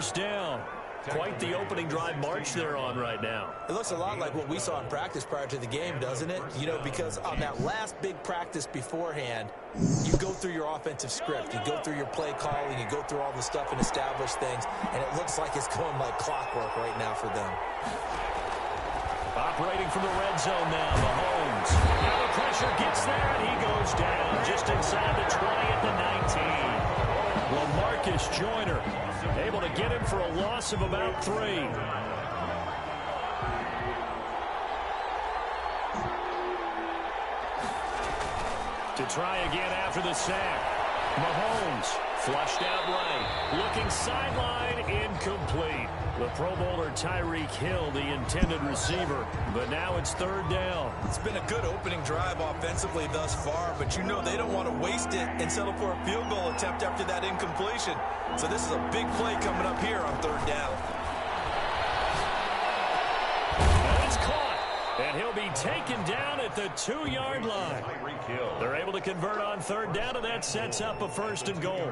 first down. Quite the opening drive march they're on right now. It looks a lot like what we saw in practice prior to the game, doesn't it? You know, because on that last big practice beforehand, you go through your offensive script. You go through your play calling. You go through all the stuff and establish things. And it looks like it's going like clockwork right now for them. Operating from the red zone now, Mahomes. Now the pressure gets there, and he goes down just inside the 20 at the 19. LaMarcus Joyner able to get him for a loss of about 3. To try again after the sack. Mahomes flushed out right. Looking sideline, incomplete. The Pro Bowler Tyreek Hill, the intended receiver. But now it's 3rd down. It's been a good opening drive offensively thus far, but you know they don't want to waste it and settle for a field goal attempt after that incompletion. So this is a big play coming up here on 3rd down. And it's caught. And he'll be taken down at the 2-yard line. They're able to convert on 3rd down, and that sets up a 1st and goal.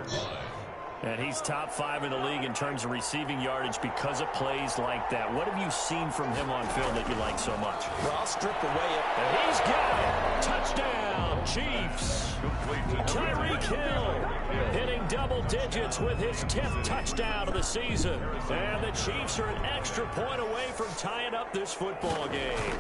And he's top 5 in the league in terms of receiving yardage because of plays like that. What have you seen from him on film that you like so much? Well, I'll strip away it. And he's got it. Touchdown, Chiefs. Tyreek Hill hitting double digits with his 10th touchdown of the season. And the Chiefs are an extra point away from tying up this football game.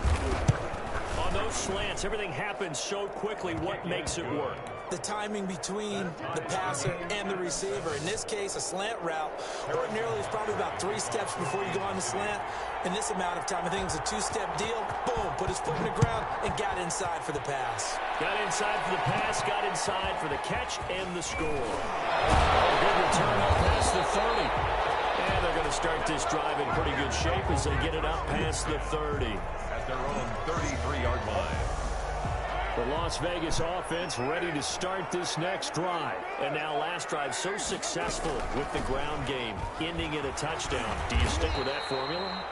On those slants, everything happens so quickly. What makes it work? The timing between the passer and the receiver. In this case, a slant route ordinarily is probably about 3 steps before you go on the slant. In this amount of time, I think it's a 2-step deal. Boom, put his foot in the ground and got inside for the pass. Got inside for the pass, got inside for the catch and the score. Good return up past the 30. And they're going to start this drive in pretty good shape as they get it up past the 30. At their own 33-yard line. The Las Vegas offense ready to start this next drive. And now last drive so successful with the ground game, ending in a touchdown. Do you stick with that formula?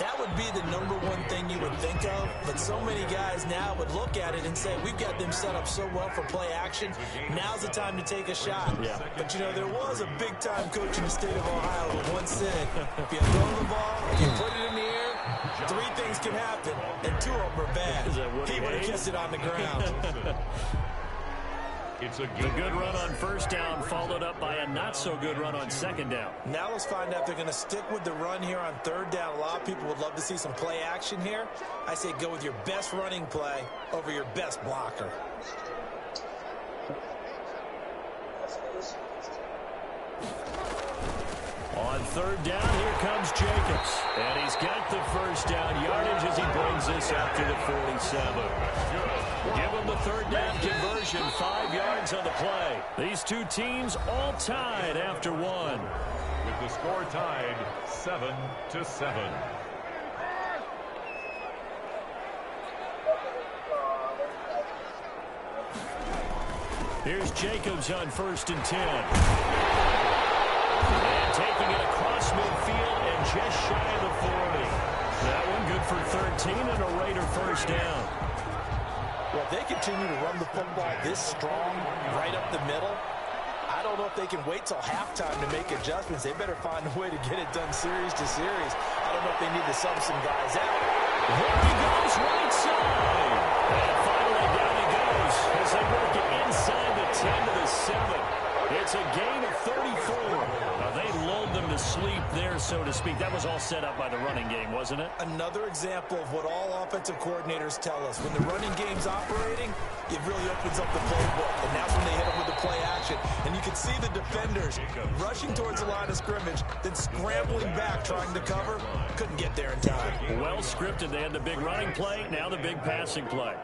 That would be the #1 thing you would think of, but so many guys now would look at it and say, we've got them set up so well for play action, now's the time to take a shot. Yeah. But, you know, there was a big-time coach in the state of Ohio who once said, if you throw the ball, if you put it in the air, 3 things can happen, and 2 of them are bad. He would have kissed it on the ground. It's a good run on 1st down, followed up by a not-so-good run on 2nd down. Now let's find out if they're going to stick with the run here on 3rd down. A lot of people would love to see some play action here. I say go with your best running play over your best blocker. On 3rd down, here comes Jacobs. And he's got the 1st down yardage as he brings this up to the 47. Give him the 3rd down conversion, 5 yards on the play. These 2 teams all tied after 1. With the score tied 7-7. Here's Jacobs on 1st and 10. And taking it across midfield and just shy of the 40. That one good for 13 and a Raider 1st down. Well, if they continue to run the football this strong right up the middle, I don't know if they can wait till halftime to make adjustments. They better find a way to get it done series to series. I don't know if they need to sub some guys out. There he goes, right side. And finally down he goes as they work it inside the 10 to the 7. It's a gain of 34. They lulled them to sleep there, so to speak. That was all set up by the running game, wasn't it? Another example of what all offensive coordinators tell us. When the running game's operating, it really opens up the playbook. And that's when they hit them with the play action. And you can see the defenders rushing towards the line of scrimmage, then scrambling back, trying to cover. Couldn't get there in time. Well scripted. They had the big running play, now the big passing play.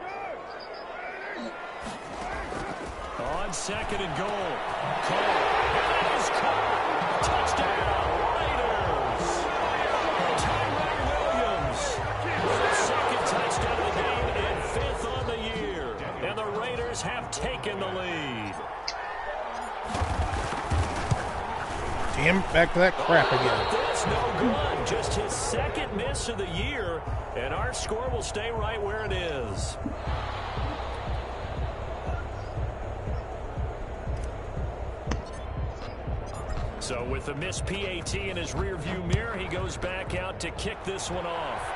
On 2nd and goal. Cole. It is caught. Touchdown, Raiders. Tyrone Williams. The 2nd touchdown of the game and 5th on the year. And the Raiders have taken the lead. Damn, back to that crap again. That's no good. Just his 2nd miss of the year. And our score will stay right where it is. So with the missed PAT in his rearview mirror, he goes back out to kick this one off.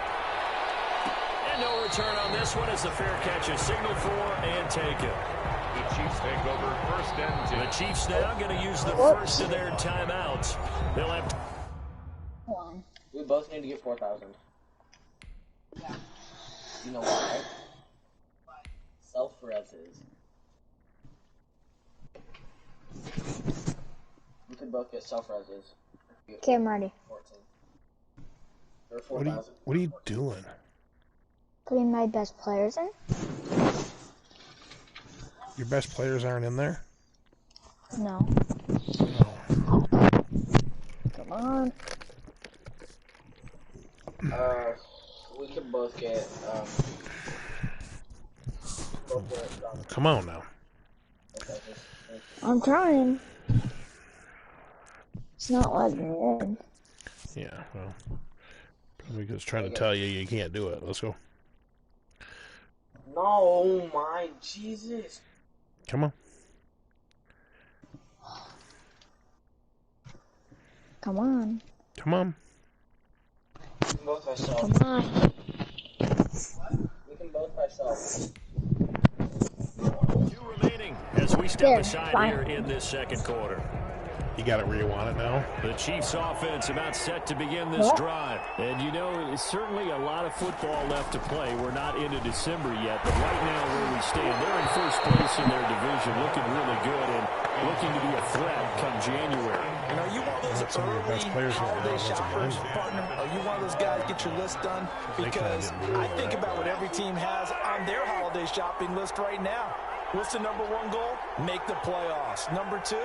And no return on this one as the fair catch is signaled for and taken. The Chiefs take over first and 10. The Chiefs now going to use the first of their timeouts. They'll have... We both need to get 4,000. You know why? Self-reses. We could both get self-reses. Okay, I'm ready. 14. Or 4,000. What are you doing? Putting my best players in? Your best players aren't in there? No. Come on. We can both get, Come on now. I'm trying. It's not letting me in. Yeah, well, probably just trying to tell you you can't do it. Let's go. No, my Jesus. Come on. Come on. Come on. We can both ourselves. Come on. We can both ourselves. 2 remaining as we step aside here in this second quarter. You got it where you want it now. The Chiefs offense about set to begin this drive. And you know, it's certainly a lot of football left to play. We're not into December yet, but right now where we stand, they're in first place in their division, looking really good and looking to be a threat come January. And are you one of those Some of your best players holiday shoppers, partner? Are you one of those guys get your list done? Because I think about what every team has on their holiday shopping list right now. What's the number 1 goal? Make the playoffs. Number 2,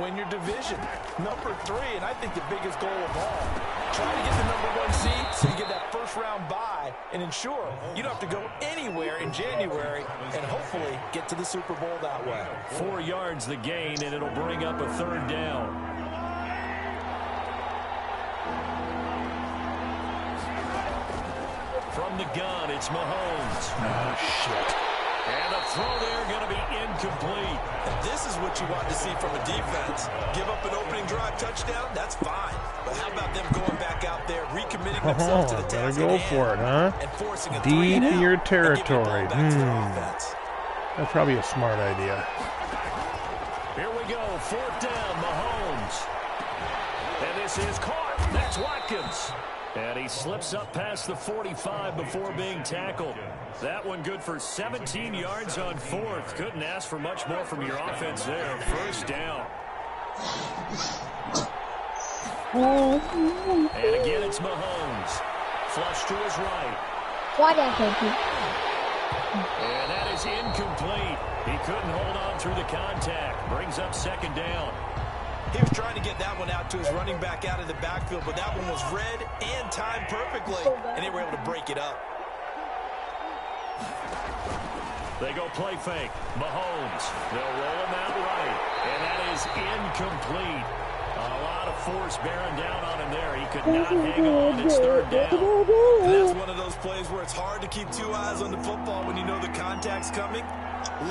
win your division. Number 3, and I think the biggest goal of all, try to get the number 1 seed so you get that first round bye and ensure you don't have to go anywhere in January and hopefully get to the Super Bowl that way. 4 yards the gain, and it'll bring up a 3rd down. From the gun, it's Mahomes. Oh, shit. And the throw there going to be incomplete. And this is what you want to see from a defense. Give up an opening drive touchdown, that's fine. But how about them going back out there, recommitting themselves to the task gotta go at hand, for it, huh? and forcing a Deep in your territory. That's That's probably a smart idea. Here we go, 4th down, Mahomes. And this is caught. That's Watkins. And he slips up past the 45 before being tackled. That one good for 17 yards on 4th. Couldn't ask for much more from your offense there. 1st down. And again, it's Mahomes. Flush to his right. And that is incomplete. He couldn't hold on through the contact. Brings up 2nd down. He was trying to get that one out to his running back out of the backfield, but that one was read and timed perfectly, and they were able to break it up. They go play fake. Mahomes. They'll roll him out right. And that is incomplete. A lot of force bearing down on him there. He could not hang on. It's 3rd down. And that's one of those plays where it's hard to keep 2 eyes on the football when you know the contact's coming,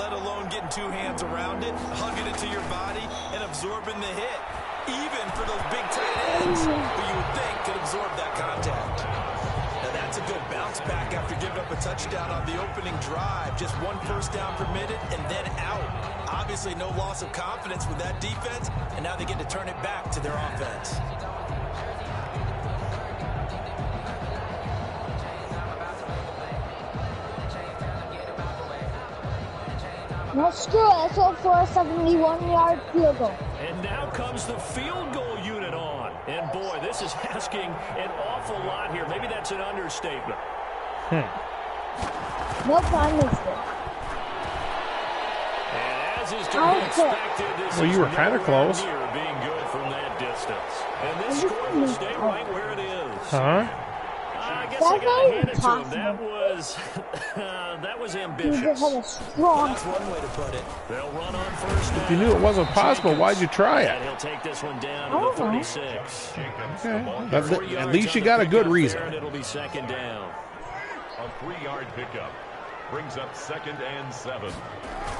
let alone getting 2 hands around it, hugging it to your body, and absorbing the hit. Even for those big tight ends who you would think could absorb that contact. Now that's a good bounce back after giving up a touchdown on the opening drive. Just 1 first down permitted and then out. Obviously no loss of confidence with that defense, and now they get to turn it back to their offense. No, screw it. Let's go for a 71-yard field goal. And now comes the field goal unit on. And boy, this is asking an awful lot here. Maybe that's an understatement. Nope, I missed it. And as is to be expected, this Well, you were kind of close. near being good from that distance. And this score will stay right where it is. Huh? I guess That's I got to hand it to not him. That was You ambitious. just have a strong. That's one way to put it. They'll run on first down. If you knew it wasn't possible, why'd you try And it? he'll take this one down to the 36. Okay. At least you got a good reason. And it'll be 2nd down. A 3-yard pickup brings up 2nd and 7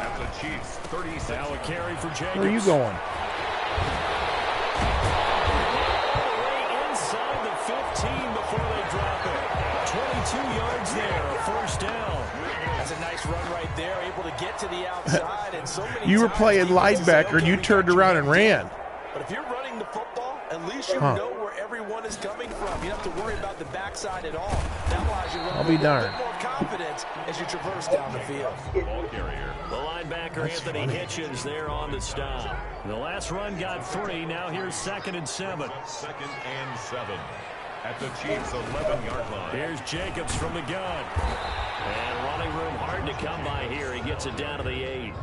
at the Chiefs 36. Now a carry for Jacobs. Where are you going? before they drop it. 22 yards there, a first down. That's a nice run right there, able to get to the outside. And so many You were times playing defenses say, linebacker, okay, and you we turned got you around and down. ran. But if you're running the football, at least you know where everyone is coming from. You don't have to worry about the backside at all. That allows you to run with a bit more confidence as you traverse down the field. Ball carrier. The linebacker, Anthony Hitchens, there on the stop. The last run got 3. Now here's 2nd and 7. 2nd and 7 at the Chiefs' 11-yard line. Here's Jacobs from the gun. And running room hard to come by here. He gets it down to the 8.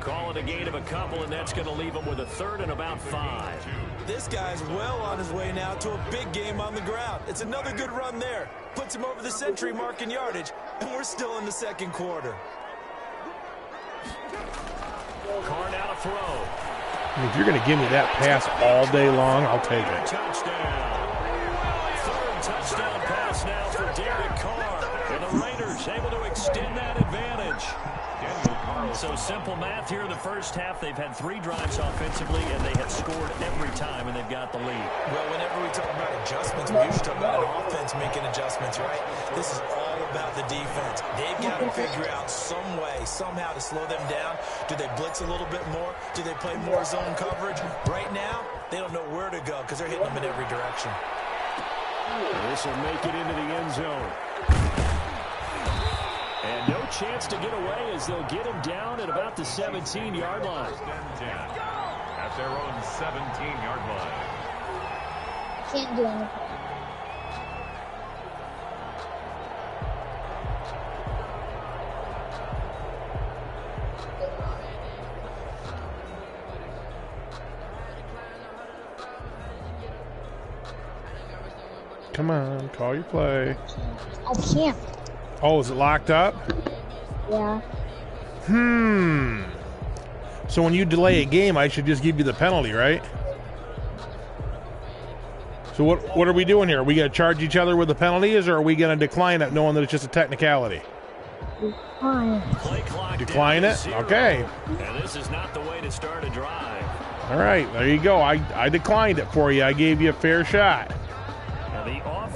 Call it a gain of a couple, and that's going to leave him with a 3rd and about 5. This guy's well on his way now to a big game on the ground. It's another good run there. Puts him over the century mark in yardage, and we're still in the 2nd quarter. Carr now to throw. If you're going to give me that pass all day long, I'll take it. Touchdown. 3rd touchdown pass now for Derek Carr. And the Raiders able to extend that advantage. So simple math here in the first half. They've had 3 drives offensively, and they have scored every time, and they've got the lead. Well, whenever we talk about adjustments, we usually talk about an offense making adjustments, right? This is all about the defense. They've got to figure out some way, somehow to slow them down. Do they blitz a little bit more? Do they play more zone coverage? Right now, they don't know where to go because they're hitting them in every direction. This will make it into the end zone. And no chance to get away as they'll get him down at about the 17-yard line. 1st and 10 at their own 17-yard line. Can't do anything. Come on, call your play. I can't. Oh, is it locked up? Yeah. So when you delay a game, I should just give you the penalty, right? So what are we doing here? Are we going to charge each other with the penalties, or are we going to decline it knowing that it's just a technicality? Fine. Play clock Decline down it? to 0. Okay. And this is not the way to start a drive. All right, there you go. I declined it for you. I gave you a fair shot.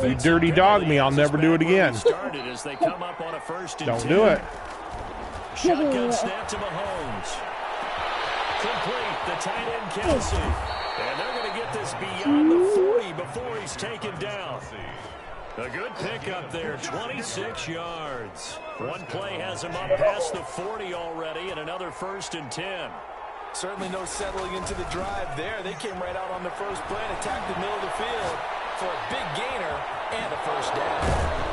You dirty dog me, I'll never do it again. Started as they come up on a 1st and 10. Don't do it. Shotgun snap to Mahomes. Complete, the tight end Kelsey. And they're going to get this beyond the 40 before he's taken down. A good pickup there, 26 yards. One play has him up past the 40 already, and another 1st and 10. Certainly no settling into the drive there. They came right out on the first play and attacked the middle of the field for a big gainer and a 1st down.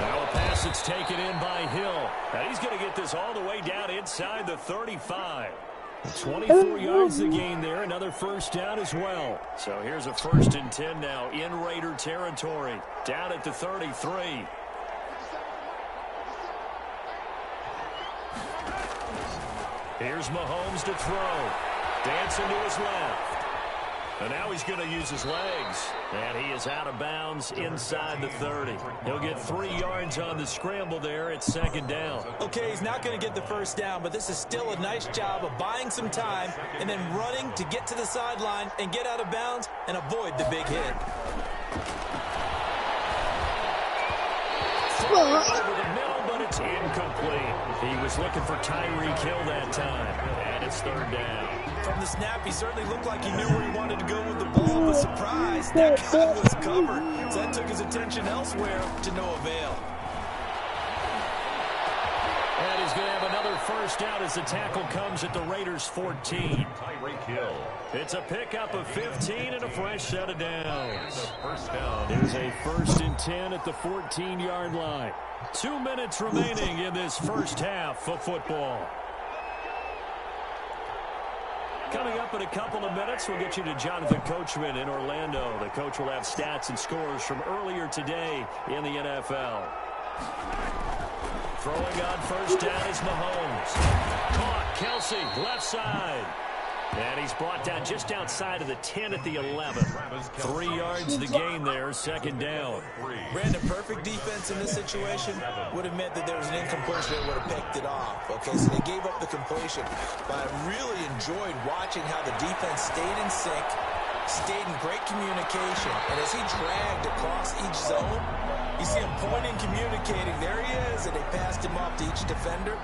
Now a pass that's taken in by Hill. And he's going to get this all the way down inside the 35. 24 yards the gain there. Another 1st down as well. So here's a 1st and 10 now in Raider territory. Down at the 33. Here's Mahomes to throw. Dancing to his left. And now he's going to use his legs. And he is out of bounds inside the 30. He'll get 3 yards on the scramble there at 2nd down. Okay, he's not going to get the 1st down, but this is still a nice job of buying some time and then running to get to the sideline and get out of bounds and avoid the big hit. Over the middle, but it's incomplete. He was looking for Tyreek Hill that time. And it's 3rd down. From the snap, he certainly looked like he knew where he wanted to go with the ball, but surprise, that guy was covered. So that took his attention elsewhere to no avail. And he's going to have another 1st down as the tackle comes at the Raiders' 14. Tyreek Hill. It's a pickup of 15 and a fresh set of downs. 1st down. There's a 1st and 10 at the 14-yard line. 2 minutes remaining in this first half of football. Coming up in a couple of minutes, we'll get you to Jonathan Coachman in Orlando. The coach will have stats and scores from earlier today in the NFL. Throwing on 1st down is Mahomes. Caught, Kelsey, left side. And he's brought down just outside of the 10 at the 11. 3 yards the gain there, 2nd down. Brandon, perfect defense in this situation would have meant that there was an incompletion that would have picked it off. Okay, so they gave up the completion. But I really enjoyed watching how the defense stayed in sync, stayed in great communication. And as he dragged across each zone, you see him pointing, communicating. There he is, and they passed him off to each defender.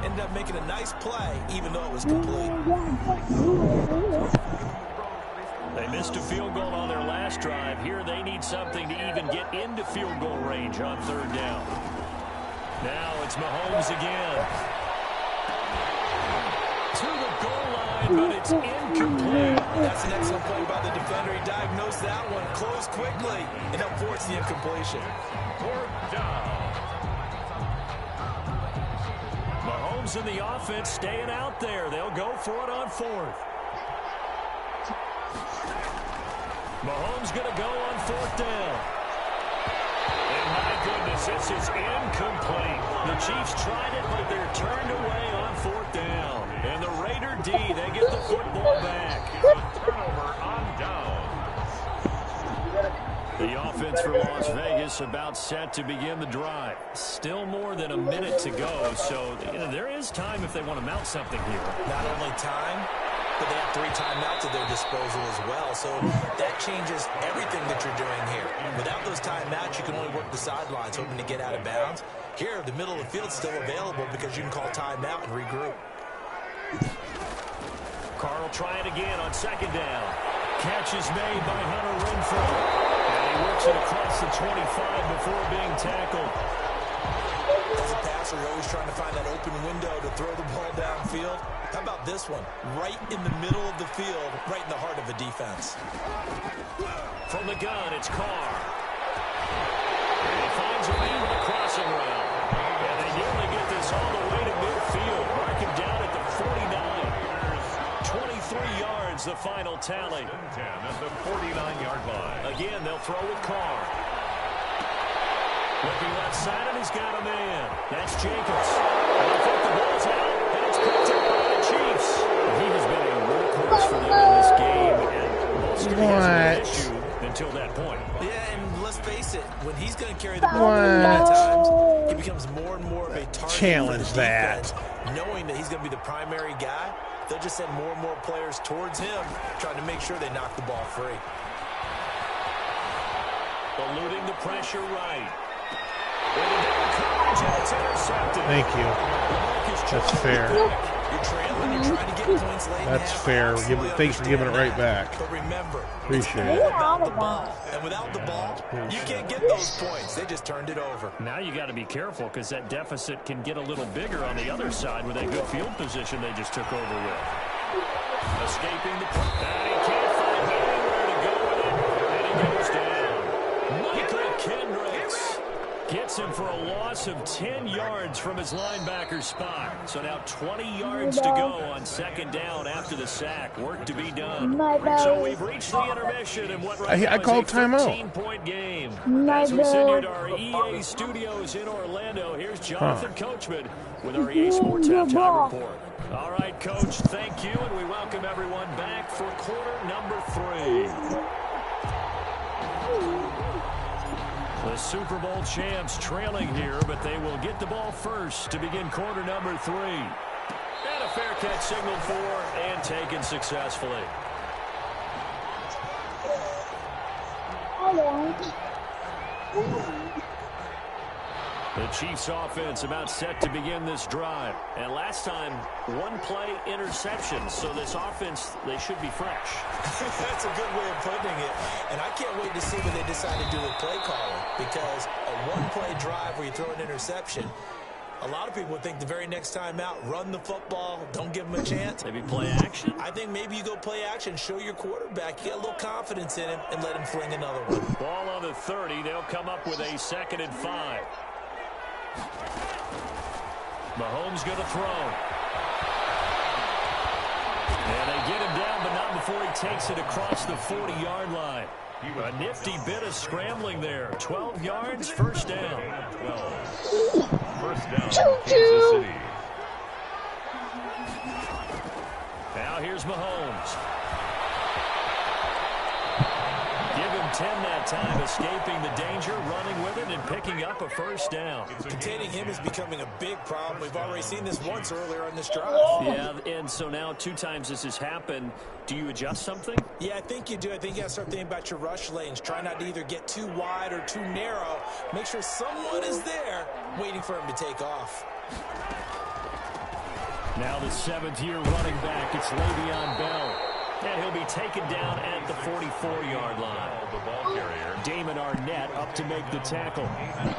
Ended up making a nice play, even though it was complete. They missed a field goal on their last drive. Here they need something to even get into field goal range on third down. Now it's Mahomes again. To the goal line, but it's incomplete. That's an excellent play by the defender. He diagnosed that one, closed quickly, and helped force the incompletion. Fourth down. Mahomes and the offense staying out there. They'll go for it on fourth. Mahomes going to go on fourth down. And my goodness, this is incomplete. The Chiefs tried it, but they're turned away on fourth down. And the Raider D, they get the football back. Turnover on down. The offense for Las Vegas about set to begin the drive. Still more than a minute to go, so there is time if they want to mount something here. Not only time, but they have 3 timeouts at their disposal as well. So that changes everything that you're doing here. Without those timeouts, you can only work the sidelines, hoping to get out of bounds. Here, the middle of the field's still available because you can call timeout and regroup. Carr will try it again on second down. Catch is made by Hunter Renfrow. And he works it across the 25 before being tackled. As a passer, you're always trying to find that open window to throw the ball downfield. How about this one? Right in the middle of the field, right in the heart of the defense. From the gun, it's Carr. And he finds a man with a crossing route. And they nearly get this all the way to midfield. Mark him down at the 49. 23 yards, the final tally. 10 at the 49-yard line. Again, they'll throw with Carr. Looking left side, and he's got a man. That's Jacobs. And I think the ball's out, and it's picked up by the Chiefs. He has been a workhorse for them in this game, and most of it hasn't been an issue until that point. Yeah, and let's face it, when he's going to carry the ball at times, he becomes more and more of a target. Challenge for the defense. that. Knowing that he's going to be the primary guy, they'll just send more and more players towards him, trying to make sure they knock the ball free. Eluding the pressure right. Thank you. That's fair. You're trailing, you're trying to get points late. That's fair. Thanks for giving it right back. But remember, Appreciate it's it. all about the ball. And without the ball, you can't get those points. They just turned it over. Now you got to be careful because that deficit can get a little bigger on the other side with that good field position they just took over with. Escaping the... And he can't find anywhere to go with it. And he goes down. Michael Kendricks gets him for a loss of 10 yards from his linebacker spot. So now 20 yards to go on second down after the sack. Work to be done. So we've reached the intermission in what right now I called is a timeout. 13-point game. As we send you to our EA studios in Orlando, here's Jonathan Coachman with our EA Sports Halftime Report. All right, Coach, thank you, and we welcome everyone back for quarter number 3. The Super Bowl champs trailing here, but they will get the ball first to begin quarter number 3. And a fair catch signaled for and taken successfully. The Chiefs offense about set to begin this drive. And last time, one play interception. So this offense, they should be fresh. That's a good way of putting it. And I can't wait to see what they decide to do with play calling. Because a one-play drive where you throw an interception, a lot of people would think the very next time out, run the football, don't give them a chance. Maybe play action? I think maybe you go play action, show your quarterback, you get a little confidence in him, and let him fling another one. Ball on the 30. They'll come up with a 2nd and 5. Mahomes going to throw. And they get him down, but not before he takes it across the 40-yard line. A nifty bit of scrambling there. 12 yards, first down. 12. First down, Kansas City. Now here's Mahomes. Give him 10 that time, escaping the danger, running with it, and picking up a first down. Containing him is becoming a big problem. We've already seen this once earlier on this drive. Yeah, and so now 2 times this has happened. Do you adjust something? Yeah, I think you do. I think you got to start thinking about your rush lanes. Try not to either get too wide or too narrow. Make sure someone is there waiting for him to take off. Now the 7th-year running back, it's Le'Veon Bell. And he'll be taken down at the 44-yard line. The ball carrier. Damon Arnett up to make the tackle.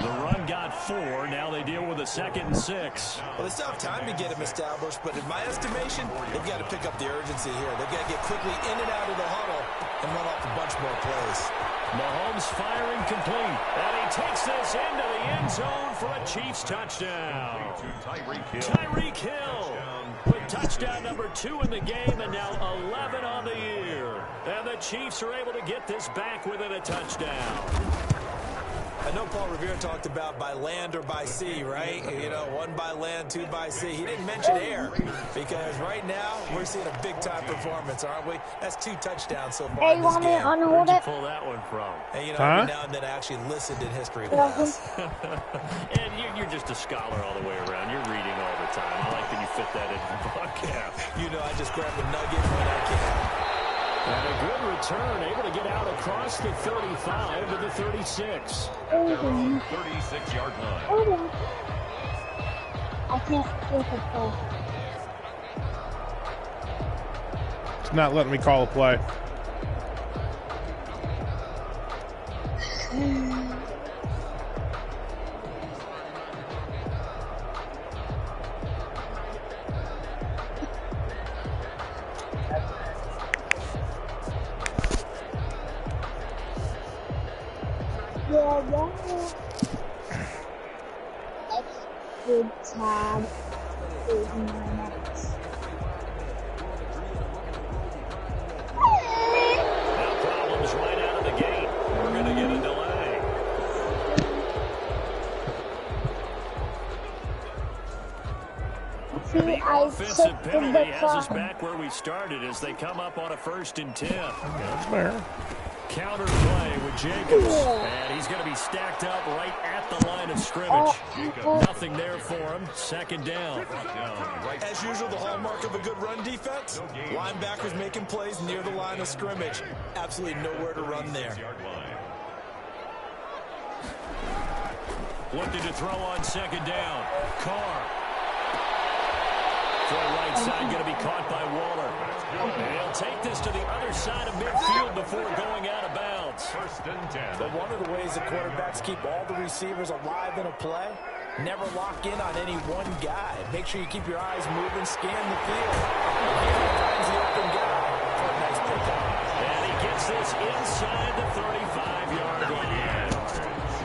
The run got 4. Now they deal with a 2nd and 6. Well, they still have time to get him established, but in my estimation, they've got to pick up the urgency here. They've got to get quickly in and out of the huddle and run off a bunch more plays. Mahomes firing complete. And he takes this into the end zone for a Chiefs touchdown. Tyreek Hill with touchdown number 2 in the game and now 11 on the year. And the Chiefs are able to get this back within a touchdown. I know Paul Revere talked about by land or by sea, right? You know, 1 by land, 2 by sea. He didn't mention air because right now we're seeing a big-time performance, aren't we? That's 2 touchdowns so far in this game. Where'd you pull that one from? And, you know, every now and then I actually listened in history class. And you're just a scholar all the way around. You're reading all the time. I like that you fit that into the podcast. You know, I just grab a nugget when I can. And a good return, able to get out across the 35 to the 36. Their own 36-yard line. I can't take a play. It's not letting me call a play. Good tab is my next. No problems right out of the gate. We're going to get a delay. See, I Offensive took penalty the has us back where we started as they come up on a 1st and 10. That's fair. Counter play with Jacobs. And he's going to be stacked up right at the line of scrimmage. Nothing there for him. 2nd down. As usual, the hallmark of a good run defense, linebackers making plays near the line of scrimmage. Absolutely nowhere to run there. Looking to throw on 2nd down. Carr. Throw right side going to be caught by Waller. And he'll take this to the other side of midfield before going out of bounds. 1st and 10. But one of the ways the quarterbacks keep all the receivers alive in a play, never lock in on any one guy. Make sure you keep your eyes moving, scan the field. Finds the open guy for a nice pickup. And he gets this inside the 35-yard line.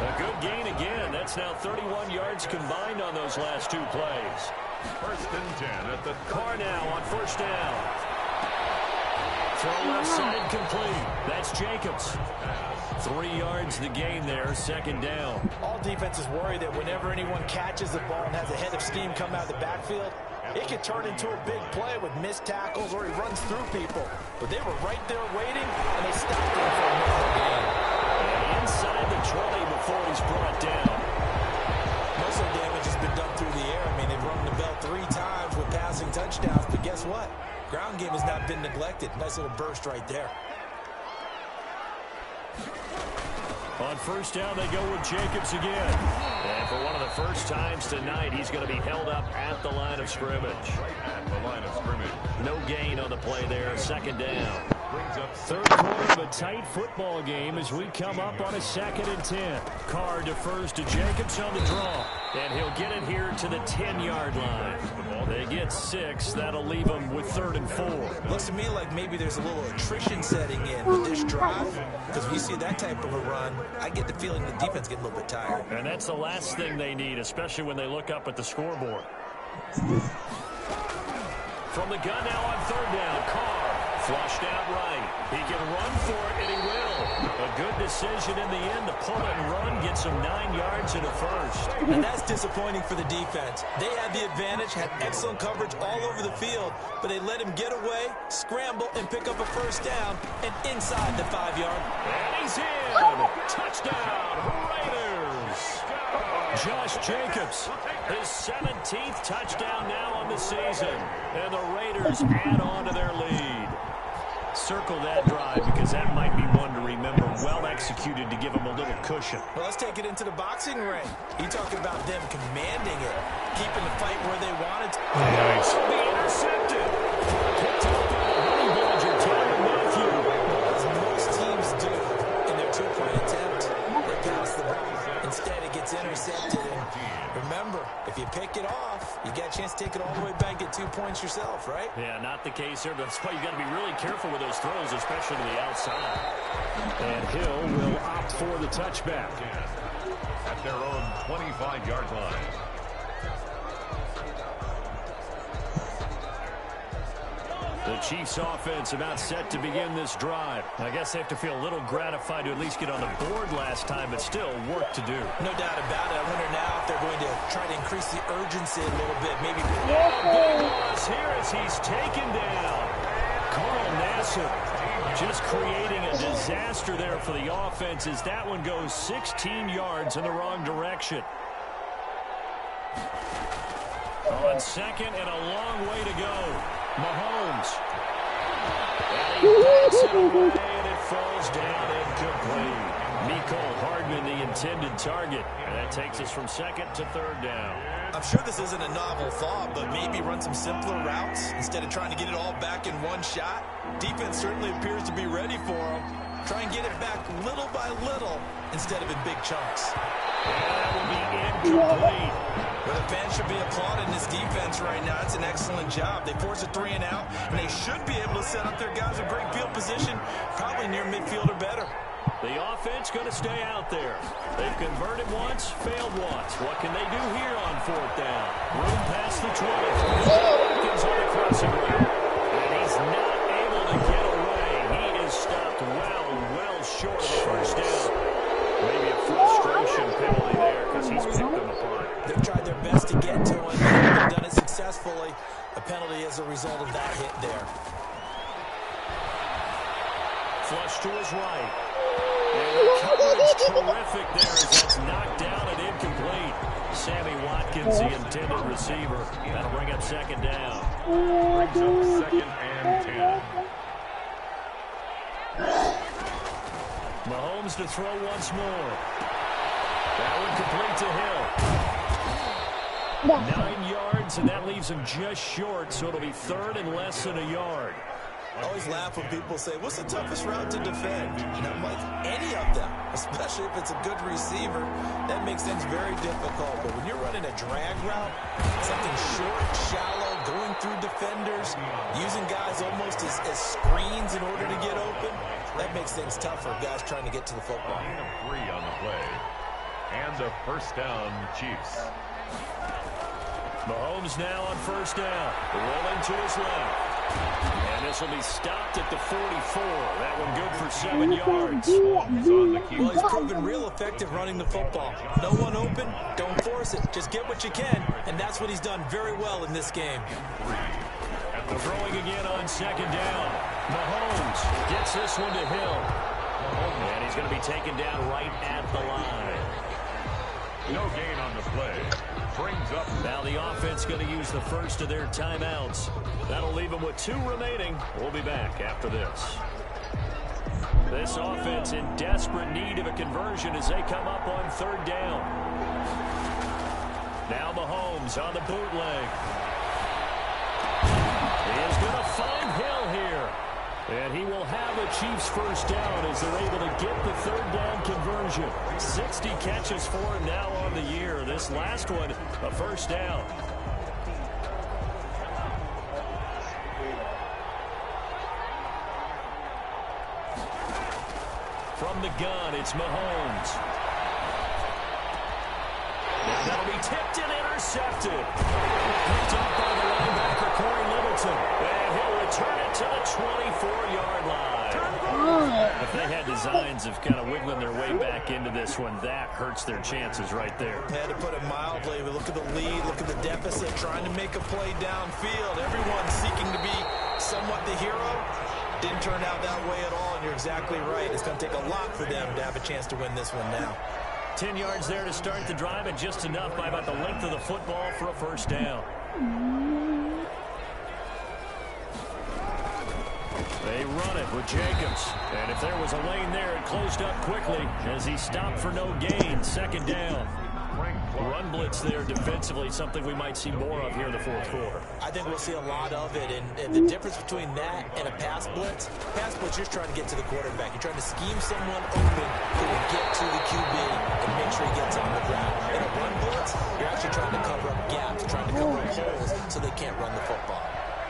A good gain again. That's now 31 yards combined on those last 2 plays. 1st and 10 at the Carr now on 1st down. Throw left side complete. That's Jacobs. 3 yards the gain there, 2nd down. All defenses worry that whenever anyone catches the ball and has a head of steam come out of the backfield, it could turn into a big play with missed tackles or he runs through people. But they were right there waiting, and they stopped him for a minimal gain. And inside the 20 before he's brought down. Most of the damage has been done through the air. I mean, they've rung the bell 3 times with passing touchdowns, but guess what? Ground game has not been neglected. Nice little burst right there. On 1st down, they go with Jacobs again. And for one of the first times tonight, he's going to be held up at the line of scrimmage. right at the line of scrimmage. No gain on the play there, 2nd down. Brings up 3rd quarter of a tight football game as we come up on a 2nd and 10. Carr defers to Jacobs on the draw. And he'll get it here to the 10-yard line. They get 6. That'll leave them with 3rd and 4. Looks to me like maybe there's a little attrition setting in with this drive. Because when you see that type of a run, I get the feeling the defense getting a little bit tired. And that's the last thing they need, especially when they look up at the scoreboard. From the gun now on 3rd down, Carr Flushed out right. He can run for it, and he will. A good decision in the end to pull it and run, gets him 9 yards and a first. And that's disappointing for the defense. They had the advantage, had excellent coverage all over the field, but they let him get away, scramble, and pick up a first down, and inside the 5-yard. And he's in. Touchdown, Raiders. Josh Jacobs, his 17th touchdown now on the season. And the Raiders add on to their lead. Circle that drive because that might be one to remember. Well executed to give them a little cushion. Well, let's take it into the boxing ring. You're talking about them commanding it, keeping the fight where they wanted to. Nice. Be intercepted. Picked up by the honey badger, Tyler Matthew. As most teams do in their two-point attempt, they pass the ball. Instead, it gets intercepted. And remember, if you pick it off, you get a chance to take it all the way back, get 2 points yourself, right? Yeah, not the case here. That's why you got to be really careful with those throws, especially to the outside. And Hill will opt for the touchback. At their own 25-yard line. The Chiefs offense about set to begin this drive. I guess they have to feel a little gratified to at least get on the board last time, but still work to do. No doubt about it. I wonder now if they're going to try to increase the urgency a little bit. Maybe. Big loss here as he's taken down. Carl Nassib just creating a disaster there for the offense as that one goes 16 yards in the wrong direction. On second and a long way to go. Mahomes. And he backs it away and it falls down incomplete. Mecole Hardman, the intended target. And that takes us from second to third down. I'm sure this isn't a novel thought, but maybe run some simpler routes instead of trying to get it all back in one shot. Defense certainly appears to be ready for them. Try and get it back little by little instead of in big chunks. And that will be incomplete. But the fans should be applauding this defense right now. It's an excellent job. They force a 3 and out, and they should be able to set up their guys in great field position, probably near midfield or better. The offense going to stay out there. They've converted once, failed once. What can they do here on fourth down? Room past the 20. Watkins on the crossing route. And he's not able to get away. He is stopped well short of the first down. Maybe a frustration penalty there because he's picked them apart. They've tried their best to get to him. They've done it successfully. A penalty as a result of that hit there. Flush to his right. And the coverage terrific there as that's knocked down and incomplete. Sammy Watkins, the intended receiver. That'll bring up second down. Brings up second and 10. Mahomes to throw once more. That one complete to Hill. 9 yards, and that leaves him just short, so it'll be third and less than a yard. I always laugh when people say, what's the toughest route to defend? And I'm like, any of them, especially if it's a good receiver, that makes things very difficult. But when you're running a drag route, something short, shallow, going through defenders, using guys almost as screens in order to get open, that makes things tougher, guys trying to get to the football. 3 on the play. And a first down, Chiefs. Mahomes now on first down. Rolling to his left. And this will be stopped at the 44. That one good for 7 yards. Well, he's proven real effective running the football. No one open, don't force it. Just get what you can, and that's what he's done very well in this game. Throwing again on second down. Mahomes gets this one to Hill. And he's going to be taken down right at the line. No gain on the play. Brings up. Now the offense going to use the first of their timeouts. That'll leave them with 2 remaining. We'll be back after this. This offense in desperate need of a conversion as they come up on third down. Now Mahomes on the bootleg. He is going to find Hill here. And he will have a Chiefs first down as they're able to get the third down conversion. 60 catches for him now on the year. This last one, a first down. From the gun, it's Mahomes. And that'll be tipped and intercepted. Picked up by the linebacker, Corey Littleton. And he'll return it to the 24-yard line. If they had designs of kind of wiggling their way back into this one, that hurts their chances right there. Had to put it mildly, but look at the lead, look at the deficit, trying to make a play downfield. Everyone seeking to be somewhat the hero. Didn't turn out that way at all, and you're exactly right. It's going to take a lot for them to have a chance to win this one now. 10 yards there to start the drive, and just enough by about the length of the football for a first down. They run it with Jacobs. And if there was a lane there, it closed up quickly as he stopped for no gain. Second down. Run blitz there defensively, something we might see more of here in the fourth quarter. I think we'll see a lot of it, and the difference between that and a pass blitz, you're trying to get to the quarterback. You're trying to scheme someone open who will get to the QB and make sure he gets on the ground. In a run blitz, you're actually trying to cover up gaps, trying to cover up holes so they can't run the football.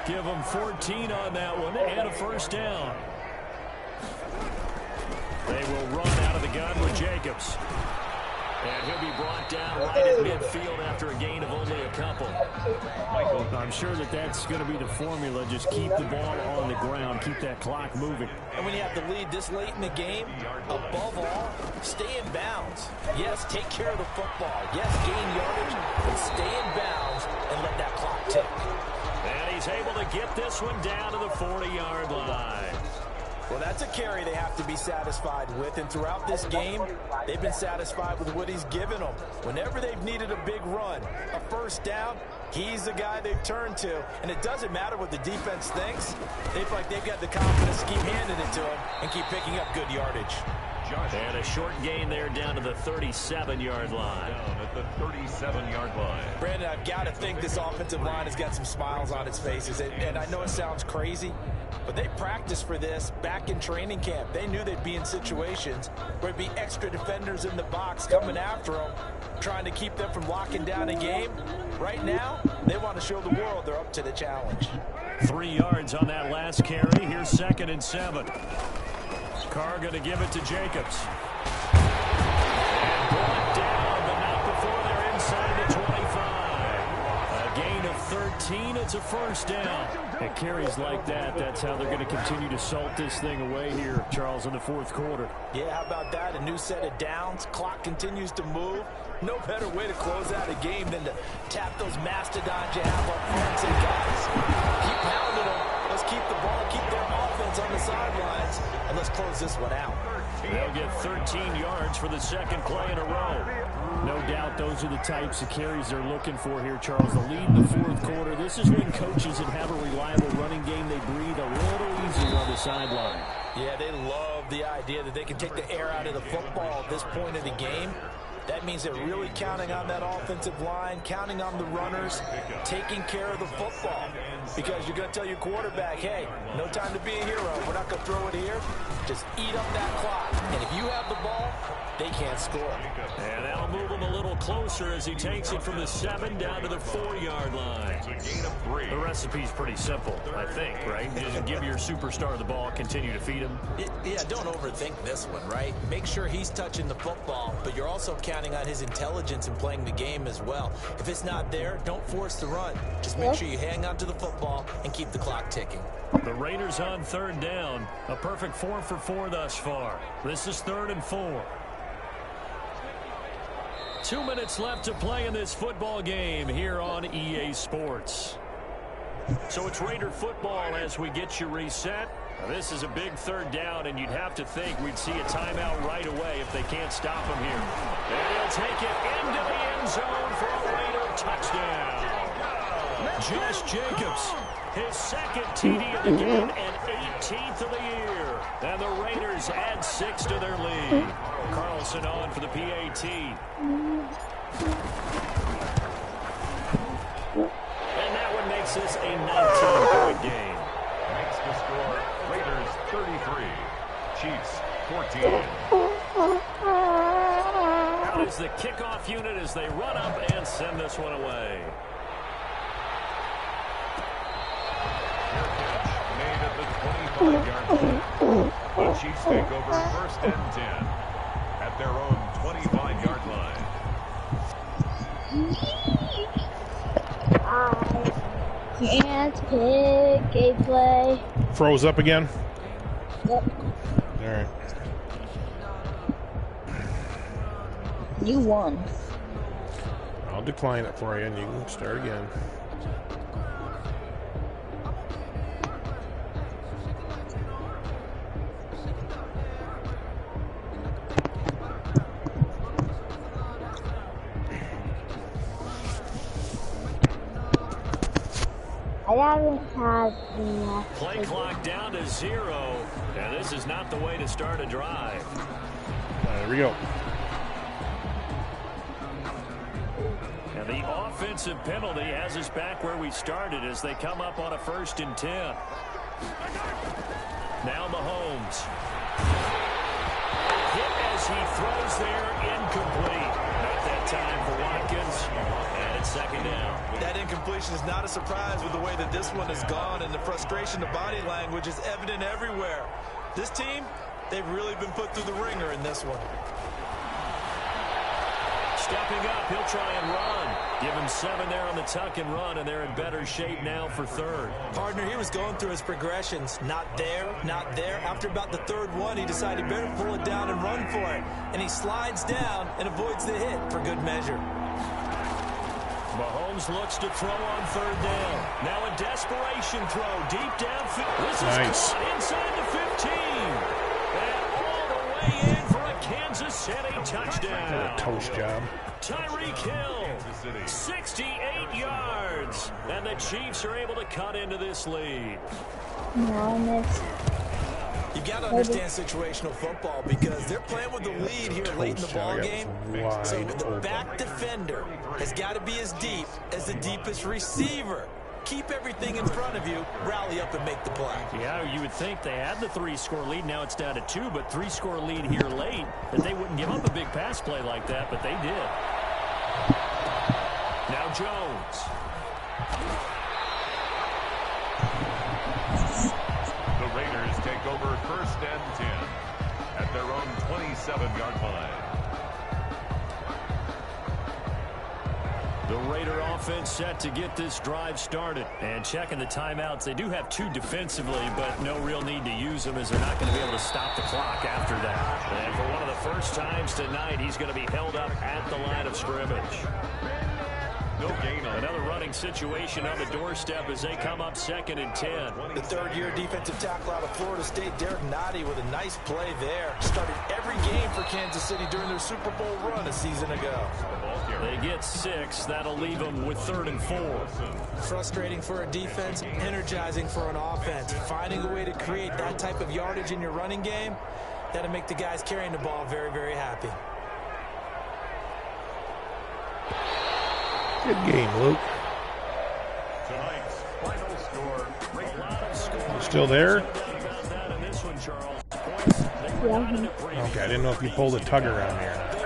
Give them 14 on that one and a first down. They will run out of the gun with Jacobs. And he'll be brought down right at midfield after a gain of only a couple. I'm sure that's going to be the formula. Just keep the ball on the ground. Keep that clock moving. And when you have the lead this late in the game, above all, stay in bounds. Yes, take care of the football. Yes, gain yardage, but stay in bounds and let that clock tick. And he's able to get this one down to the 40-yard line. Well, that's a carry they have to be satisfied with, and throughout this game, they've been satisfied with what he's given them. Whenever they've needed a big run, a first down, he's the guy they've turned to, and it doesn't matter what the defense thinks. They feel like they've got the confidence to keep handing it to him and keep picking up good yardage. And a short gain there down to the 37-yard line. Down at the 37-yard line. Brandon, I've got to think this offensive line has got some smiles on its faces. And I know it sounds crazy, but they practiced for this back in training camp. They knew they'd be in situations where there'd be extra defenders in the box coming after them, trying to keep them from locking down a game. Right now, they want to show the world they're up to the challenge. 3 yards on that last carry. Here's 2nd and 7. Carr going to give it to Jacobs. And brought down, but not before they're inside the 25. A gain of 13. It's a first down. At carries like that, that's how they're going to continue to salt this thing away here, Charles, in the fourth quarter. Yeah, how about that? A new set of downs. Clock continues to move. No better way to close out a game than to tap those mastodons you have up front and say, guys, keep pounding them. Let's keep the ball, keep their offense on the sidelines, and let's close this one out. They'll get 13 yards for the second play in a row. No doubt those are the types of carries they're looking for here, Charles. The lead in the fourth quarter. This is when coaches that have a reliable running game, they breathe a little easier on the sideline. Yeah, they love the idea that they can take the air out of the football at this point of the game. That means they're really counting on that offensive line, counting on the runners, taking care of the football. Because you're going to tell your quarterback, hey, no time to be a hero. We're not going to throw it here. Just eat up that clock. And if you have the ball, they can't score. And that'll move him a little closer as he takes it from the 7 down to the 4-yard line. The recipe's pretty simple, I think, right? Just give your superstar the ball, continue to feed him. Yeah, don't overthink this one, right? Make sure he's touching the football, but you're also counting on his intelligence in playing the game as well. If it's not there, don't force the run. Just make sure you hang on to the football and keep the clock ticking. The Raiders on 3rd down. A perfect 4 for 4 thus far. This is 3rd and 4. 2 minutes left to play in this football game here on EA Sports. So it's Raider football as we get you reset. Now this is a big 3rd down, and you'd have to think we'd see a timeout right away if they can't stop him here. And he'll take it into the end zone for a Raider touchdown. Josh Jacobs, his 2nd TD of the game and 18th of the year. And the Raiders add 6 to their lead. Carlson on for the PAT. And that one makes this a 19-point game. Makes the score Raiders 33, Chiefs 14. Out is the kickoff unit as they run up and send this one away. Made at the 25-yard line. The Chiefs take over 1st and 10 at their own 25-yard line. I can't pick a play. Froze up again? Yep. All right. You won. I'll decline it for you, and you can start again. I haven't had enough. Play clock down to 0, and this is not the way to start a drive. There we go. And the offensive penalty has us back where we started as they come up on a 1st and 10. Now Mahomes. Hit as he throws there, incomplete. Not that time for Watkins, and it's 2nd down. That incompletion is not a surprise with the way that this one has gone, and the frustration of body language is evident everywhere. This team, they've really been put through the ringer in this one. Stepping up, he'll try and run. Give him 7 there on the tuck and run, and they're in better shape now for 3rd. Partner, he was going through his progressions. Not there, not there. After about the 3rd one, he decided he better pull it down and run for it. And he slides down and avoids the hit for good measure. Mahomes looks to throw on 3rd down. Now a desperation throw deep downfield. This is Nice. caught inside the 15. And all the way in for a Kansas City touchdown. What a toast job. Tyreek Hill, 68 yards. And the Chiefs are able to cut into this lead. No, I missed. You got to understand situational football because they're playing with the lead here late in the ball game. So the back defender has got to be as deep as the deepest receiver. Keep everything in front of you, rally up and make the play. Yeah, you would think they had the 3-score lead. Now it's down to 2, but 3-score lead here late, that they wouldn't give up a big pass play like that, but they did. Now Jones. The Raiders take over 1st and 10 at their own 27-yard line. The Raider offense set to get this drive started. And checking the timeouts, they do have 2 defensively, but no real need to use them as they're not going to be able to stop the clock after that. And for one of the first times tonight, he's going to be held up at the line of scrimmage. No gain on Another running situation on the doorstep as they come up 2nd and 10. The 3rd-year defensive tackle out of Florida State, Derek Nottie, with a nice play there. Started every game for Kansas City during their Super Bowl run a season ago. They get 6. That'll leave them with 3rd and 4. Frustrating for a defense, energizing for an offense. Finding a way to create that type of yardage in your running game, that'll make the guys carrying the ball very, very happy. Good game, Luke. tonight's final score. You still there? Yeah. Okay, I didn't know if you pulled a tugger on here.